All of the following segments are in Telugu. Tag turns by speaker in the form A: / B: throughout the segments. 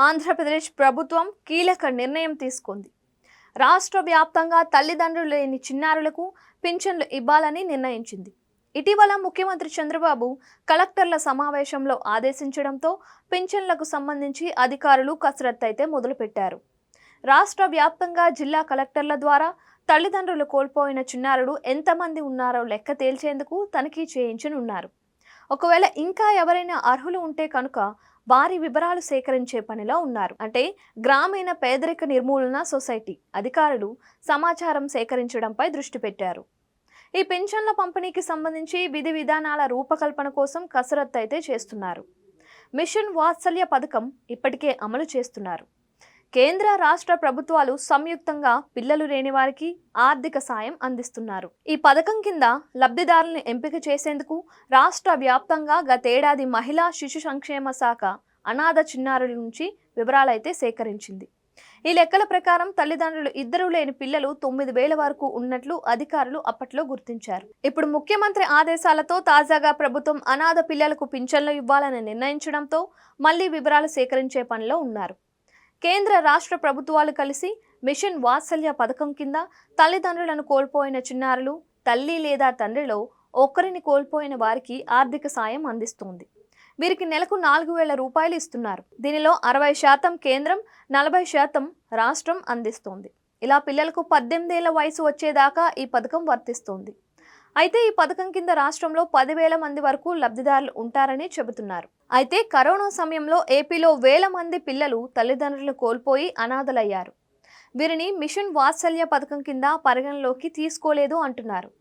A: ఆంధ్రప్రదేశ్ ప్రభుత్వం కీలక నిర్ణయం తీసుకుంది. రాష్ట్ర వ్యాప్తంగా తల్లిదండ్రులు లేని చిన్నారులకు పింఛన్లు ఇవ్వాలని నిర్ణయించింది. ఇటీవల ముఖ్యమంత్రి చంద్రబాబు కలెక్టర్ల సమావేశంలో ఆదేశించడంతో పింఛన్లకు సంబంధించి అధికారులు కసరత్తు అయితే మొదలుపెట్టారు. రాష్ట్ర వ్యాప్తంగా జిల్లా కలెక్టర్ల ద్వారా తల్లిదండ్రులు కోల్పోయిన చిన్నారులు ఎంతమంది ఉన్నారో లెక్క తేల్చేందుకు తనిఖీ చేయించనున్నారు. ఒకవేళ ఇంకా ఎవరైనా అర్హులు ఉంటే కనుక వారి వివరాలు సేకరించే పనిలో ఉన్నారు. అంటే గ్రామీణ పేదరిక నిర్మూలన సొసైటీ అధికారులు సమాచారం సేకరించడంపై దృష్టి పెట్టారు. ఈ పింఛన్ల పంపిణీకి సంబంధించి విధి విధానాల రూపకల్పన కోసం కసరత్తు అయితే చేస్తున్నారు. మిషన్ వాత్సల్య పథకం ఇప్పటికే అమలు చేస్తున్నారు. కేంద్ర రాష్ట్ర ప్రభుత్వాలు సంయుక్తంగా పిల్లలు లేని వారికి ఆర్థిక సాయం అందిస్తున్నారు. ఈ పథకం కింద లబ్ధిదారులను ఎంపిక చేసేందుకు రాష్ట్ర వ్యాప్తంగా గతేడాది మహిళా శిశు సంక్షేమ శాఖ అనాథ చిన్నారుల నుంచి వివరాలైతే సేకరించింది. ఈ లెక్కల ప్రకారం తల్లిదండ్రులు ఇద్దరు లేని పిల్లలు 9,000 వరకు ఉన్నట్లు అధికారులు అప్పట్లో గుర్తించారు. ఇప్పుడు ముఖ్యమంత్రి ఆదేశాలతో తాజాగా ప్రభుత్వం అనాథ పిల్లలకు పింఛన్లు ఇవ్వాలని నిర్ణయించడంతో మళ్లీ వివరాలు సేకరించే పనిలో ఉన్నారు. కేంద్ర రాష్ట్ర ప్రభుత్వాలు కలిసి మిషన్ వాత్సల్య పథకం కింద తల్లిదండ్రులను కోల్పోయిన చిన్నారులు, తల్లి లేదా తండ్రిలో ఒక్కరిని కోల్పోయిన వారికి ఆర్థిక సాయం అందిస్తుంది. వీరికి నెలకు 4,000 రూపాయలు ఇస్తున్నారు. దీనిలో 60% కేంద్రం, 40% రాష్ట్రం అందిస్తోంది. ఇలా పిల్లలకు 18 ఏళ్ల వయసు వచ్చేదాకా ఈ పథకం వర్తిస్తుంది. అయితే ఈ పథకం కింద రాష్ట్రంలో 10,000 మంది వరకు లబ్ధిదారులు ఉంటారని చెబుతున్నారు. అయితే కరోనా సమయంలో ఏపీలో వేల మంది పిల్లలు తల్లిదండ్రులు కోల్పోయి అనాథలయ్యారు. వీరిని మిషన్ వాత్సల్య పథకం కింద పరిగణలోకి తీసుకోలేదు అంటున్నారు.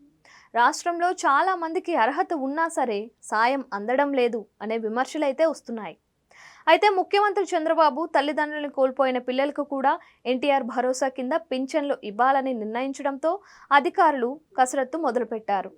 A: రాష్ట్రంలో చాలా మందికి అర్హత ఉన్నా సరే సాయం అందడం లేదు అనే విమర్శలైతే వస్తున్నాయి. అయితే ముఖ్యమంత్రి చంద్రబాబు తల్లిదండ్రులను కోల్పోయిన పిల్లలకు కూడా ఎన్టీఆర్ భరోసా కింద పింఛన్లు ఇవ్వాలని నిర్ణయించడంతో అధికారులు కసరత్తు మొదలుపెట్టారు.